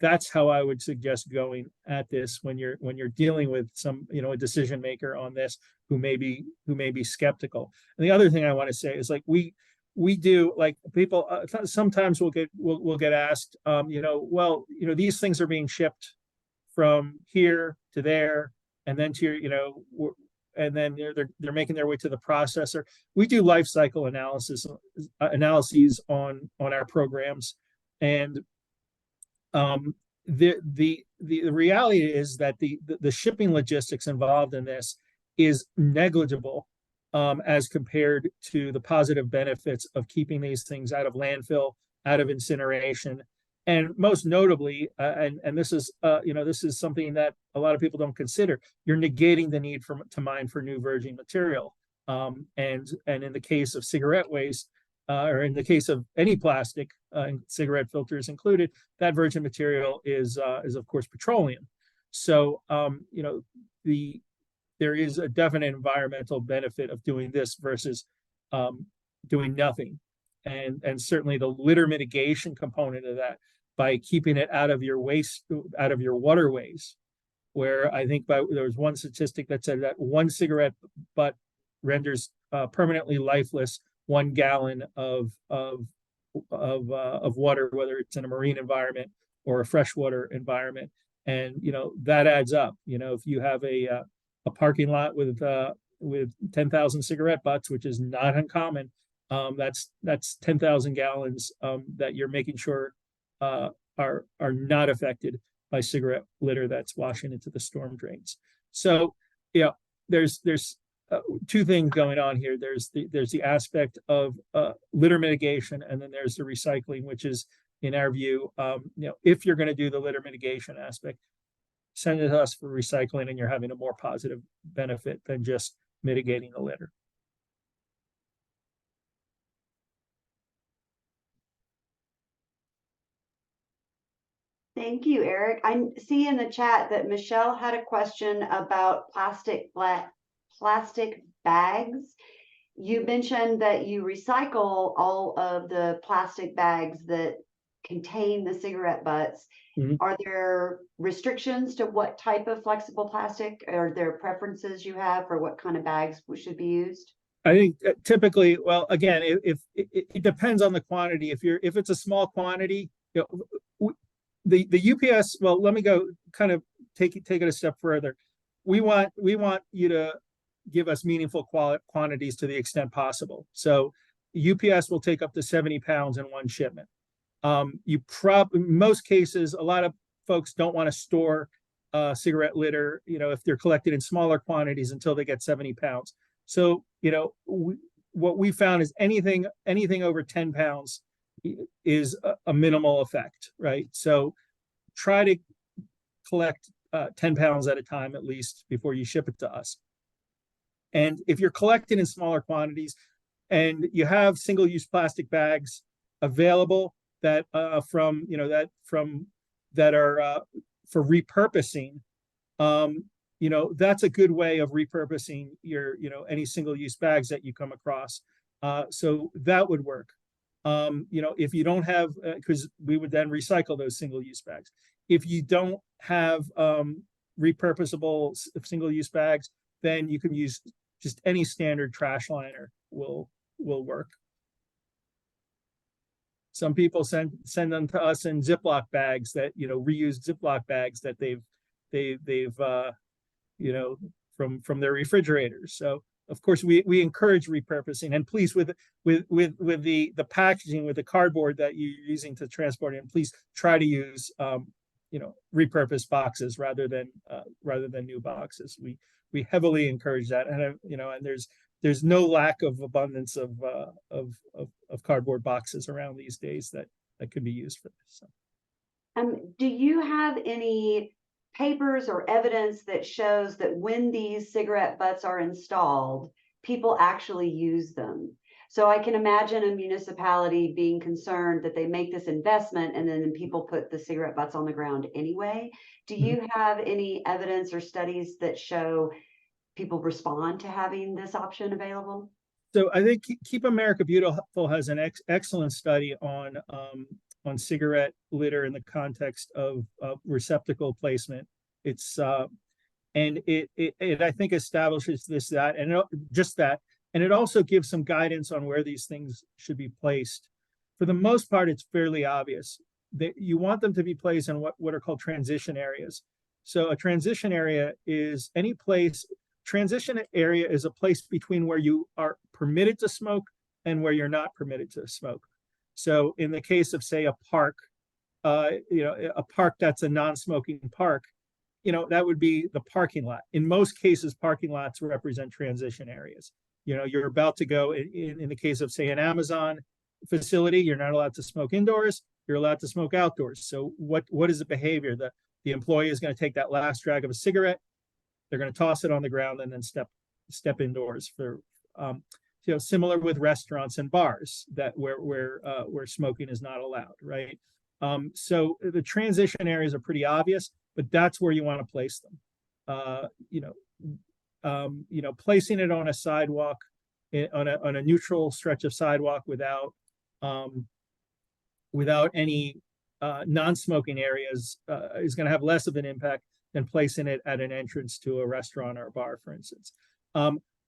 Speaker 1: that's how I would suggest going at this when you're dealing with some, a decision maker on this who may be skeptical. And the other thing I want to say is, like, we do, like, people sometimes we'll get asked, these things are being shipped from here to there and then to your, and then they're making their way to the processor. We do life cycle analyses on our programs, and the reality is that the shipping logistics involved in this is negligible as compared to the positive benefits of keeping these things out of landfill, out of incineration, and most notably, and this is something that a lot of people don't consider. You're negating the need to mine for new virgin material, and in the case of cigarette waste, or in the case of any plastic, cigarette filters included, that virgin material is of course petroleum. So there is a definite environmental benefit of doing this versus doing nothing. And certainly the litter mitigation component of that, by keeping it out of your waste, out of your waterways, where I think there was one statistic that said that one cigarette butt renders permanently lifeless 1 gallon of water, whether it's in a marine environment or a freshwater environment. And that adds up. If you have a parking lot with 10,000 cigarette butts, which is not uncommon, that's 10,000 gallons that you're making sure are not affected by cigarette litter that's washing into the storm drains. So there's two things going on here. There's the aspect of litter mitigation, and then there's the recycling, which is, in our view, if you're going to do the litter mitigation aspect, send it to us for recycling, and you're having a more positive benefit than just mitigating the litter.
Speaker 7: Thank you, Eric. I see in the chat that Michelle had a question about plastic bags. You mentioned that you recycle all of the plastic bags that contain the cigarette butts. Mm-hmm. Are there restrictions to what type of flexible plastic? Are there preferences you have for what kind of bags should be used?
Speaker 1: I think typically, well, again, if it depends on the quantity. If it's a small quantity, the UPS. Well, let me go kind of take it a step further. We want you to give us meaningful quantities to the extent possible. So UPS will take up to 70 pounds in one shipment. In most cases, a lot of folks don't want to store cigarette litter, if they're collected in smaller quantities until they get 70 pounds. So, what we found is anything over 10 pounds is a minimal effect, right? So try to collect 10 pounds at a time, at least, before you ship it to us. And if you're collecting in smaller quantities and you have single-use plastic bags available that are for repurposing, that's a good way of repurposing your any single-use bags that you come across. So that would work. If you don't have, because we would then recycle those single-use bags. If you don't have repurposable single-use bags, then you can use just any standard trash liner will work. Some people send them to us in Ziploc bags that, reused Ziploc bags that they've from their refrigerators. So of course we encourage repurposing, and please with the packaging, with the cardboard that you're using to transport it, please try to use repurposed boxes rather than new boxes. We heavily encourage that, and and there's no lack of abundance of cardboard boxes around these days that could be used for this. So.
Speaker 7: Do you have any papers or evidence that shows that when these cigarette butts are installed, people actually use them? So I can imagine a municipality being concerned that they make this investment and then people put the cigarette butts on the ground anyway. Do you have any evidence or studies that show people respond to having this option available?
Speaker 1: So I think Keep America Beautiful has an excellent study on cigarette litter in the context of receptacle placement. It's and it I think establishes that, and it also gives some guidance on where these things should be placed. For the most part, it's fairly obvious that you want them to be placed in what are called transition areas. So a transition area is any place. Transition area is a place between where you are permitted to smoke and where you're not permitted to smoke. So in the case of, say, a park, a park that's a non-smoking park, that would be the parking lot. In most cases, parking lots represent transition areas. You're about to go in the case of, say, an Amazon facility, you're not allowed to smoke indoors, you're allowed to smoke outdoors. So what is the behavior? The employee is going to take that last drag of a cigarette, they're going to toss it on the ground, and then step indoors for similar with restaurants and bars where smoking is not allowed, right? So the transition areas are pretty obvious, but that's where you want to place them. Placing it on a sidewalk, on a neutral stretch of sidewalk without any non-smoking areas is going to have less of an impact than placing it at an entrance to a restaurant or a bar, for instance.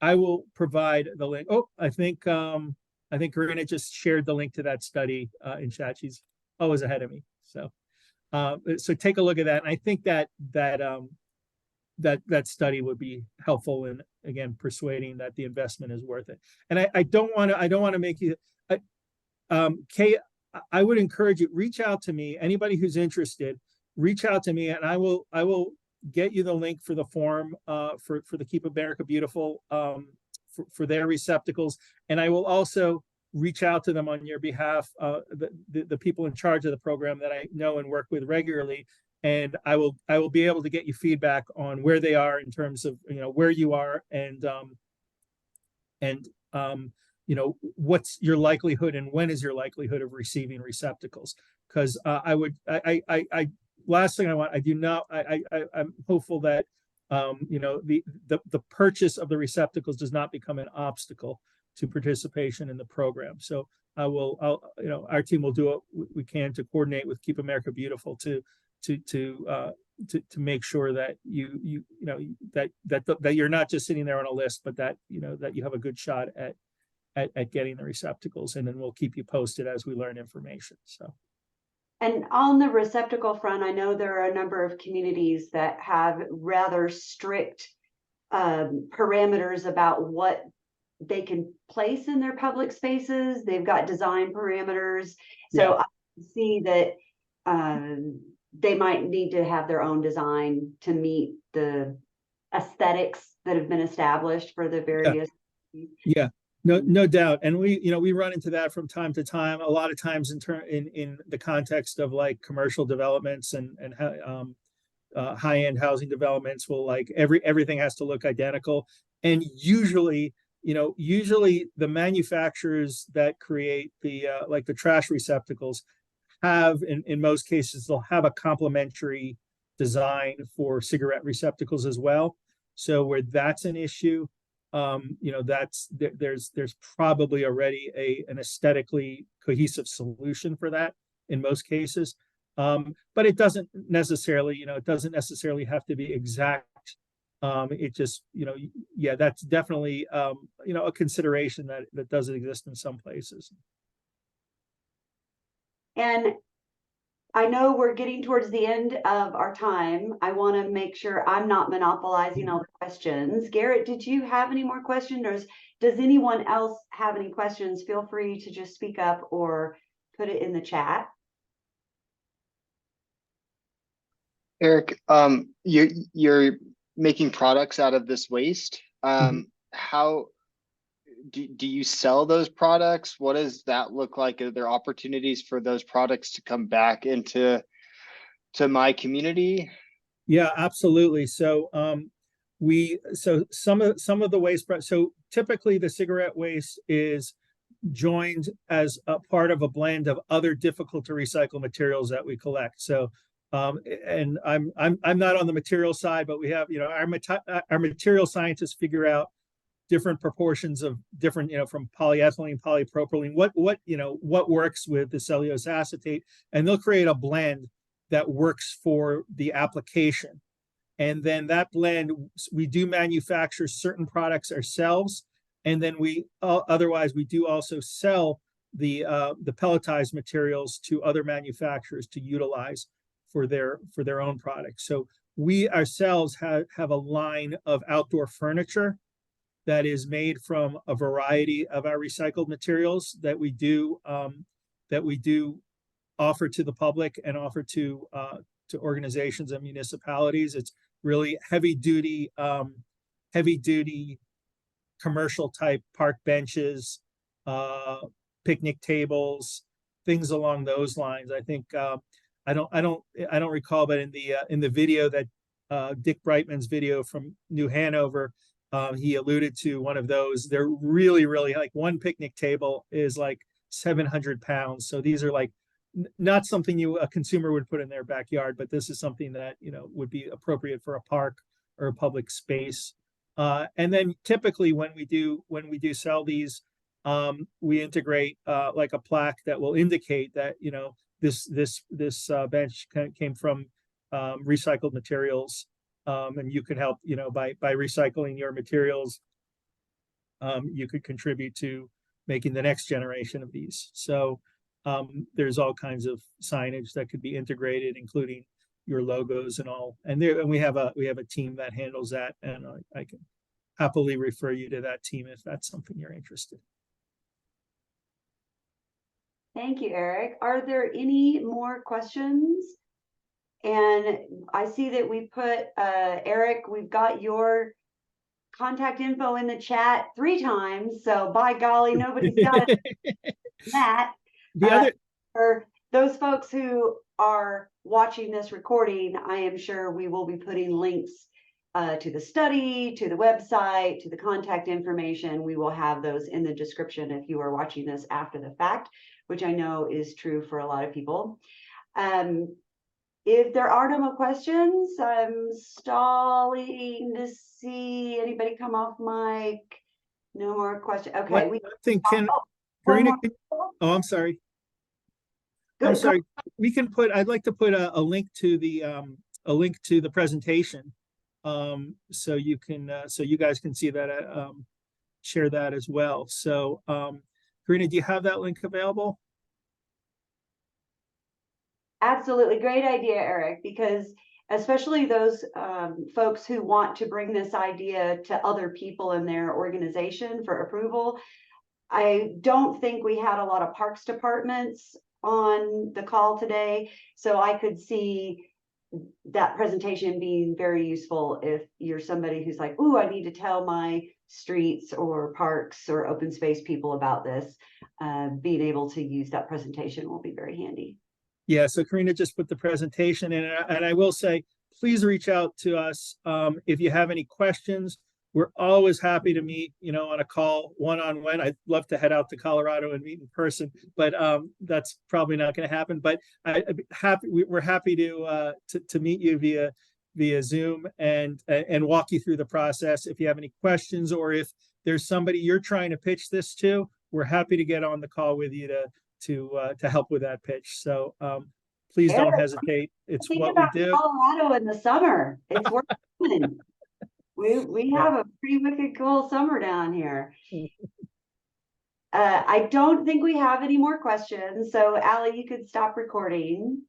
Speaker 1: I will provide the link. Oh, I think Karina just shared the link to that study in chat. She's always ahead of me. So take a look at that. And I think that study would be helpful in, again, persuading that the investment is worth it. And I don't want to make you, Kay, I would encourage you, reach out to me. Anybody who's interested, reach out to me, and I will get you the link for the form for the Keep America Beautiful for their receptacles, and I will also reach out to them on your behalf, the people in charge of the program that I know and work with regularly, and I will be able to get you feedback on where they are in terms of where you are and what's your likelihood and when is your likelihood of receiving receptacles. Because last thing I'm hopeful that the purchase of the receptacles does not become an obstacle to participation in the program. So our team will do what we can to coordinate with Keep America Beautiful to make sure that that you're not just sitting there on a list, but that you have a good shot at getting the receptacles, and then we'll keep you posted as we learn information. So.
Speaker 7: And on the receptacle front, I know there are a number of communities that have rather strict parameters about what they can place in their public spaces. They've got design parameters. So I see that they might need to have their own design to meet the aesthetics that have been established for the various.
Speaker 1: Yeah. No doubt, and we run into that from time to time. A lot of times in the context of like commercial developments and high-end housing developments, everything has to look identical. And usually the manufacturers that create the trash receptacles have, in most cases, they'll have a complementary design for cigarette receptacles as well. So where that's an issue, there's probably already an aesthetically cohesive solution for that in most cases, but it doesn't necessarily have to be exact. It just that's definitely a consideration that doesn't exist in some places.
Speaker 7: And I know we're getting towards the end of our time. I want to make sure I'm not monopolizing all the questions. Garrett, did you have any more questions, or does anyone else have any questions? Feel free to just speak up or put it in the chat.
Speaker 8: Eric, you're making products out of this waste. How do you sell those products? What does that look like? Are there opportunities for those products to come back into my community?
Speaker 1: Yeah, absolutely. So some of the waste, so typically the cigarette waste is joined as a part of a blend of other difficult to recycle materials that we collect. So and I'm not on the material side, but we have, our material scientists figure out different proportions of different, from polyethylene, polypropylene, what works with the cellulose acetate, and they'll create a blend that works for the application. And then that blend, we do manufacture certain products ourselves, and then otherwise we do also sell the pelletized materials to other manufacturers to utilize for their own products. So we ourselves have a line of outdoor furniture that is made from a variety of our recycled materials that we do offer to the public and offer to organizations and municipalities. It's really heavy duty commercial type park benches, picnic tables, things along those lines. I think I don't recall, but in the video that Dick Brightman's video from New Hanover, he alluded to one of those. They're really, really, like, one picnic table is like 700 pounds. So these are like not something a consumer would put in their backyard, but this is something that, would be appropriate for a park or a public space. And then typically when we do sell these, we integrate like a plaque that will indicate that, this bench came from recycled materials. And you could help, by recycling your materials, you could contribute to making the next generation of these. So there's all kinds of signage that could be integrated, including your logos and all. And we have a team that handles that, and I can happily refer you to that team if that's something you're interested in.
Speaker 7: Thank you, Eric. Are there any more questions? And I see that we put, Eric, we've got your contact info in the chat 3 times. So by golly, nobody's got that. For those folks who are watching this recording, I am sure we will be putting links to the study, to the website, to the contact information. We will have those in the description if you are watching this after the fact, which I know is true for a lot of people. If there are no more questions, I'm stalling to see anybody come off mic. No more questions. Okay.
Speaker 1: I think Karina, I'm sorry. I'm sorry. We can I'd like to put a link to the presentation. So you guys can see that, share that as well. So, Karina, do you have that link available?
Speaker 7: Absolutely. Great idea, Eric, because especially those folks who want to bring this idea to other people in their organization for approval. I don't think we had a lot of parks departments on the call today, so I could see that presentation being very useful if you're somebody who's like, ooh, I need to tell my streets or parks or open space people about this. Being able to use that presentation will be very handy.
Speaker 1: Yeah, so Karina just put the presentation in, and I will say, please reach out to us if you have any questions. We're always happy to meet, on a call one-on-one. I'd love to head out to Colorado and meet in person, but that's probably not going to happen. But we're happy to meet you via Zoom and walk you through the process. If you have any questions, or if there's somebody you're trying to pitch this to, we're happy to get on the call with you to help with that pitch. So please don't hesitate. It's what we do.
Speaker 7: Colorado in the summer. It's worth it. We have a pretty wicked cool summer down here. I don't think we have any more questions, so Allie, you could stop recording.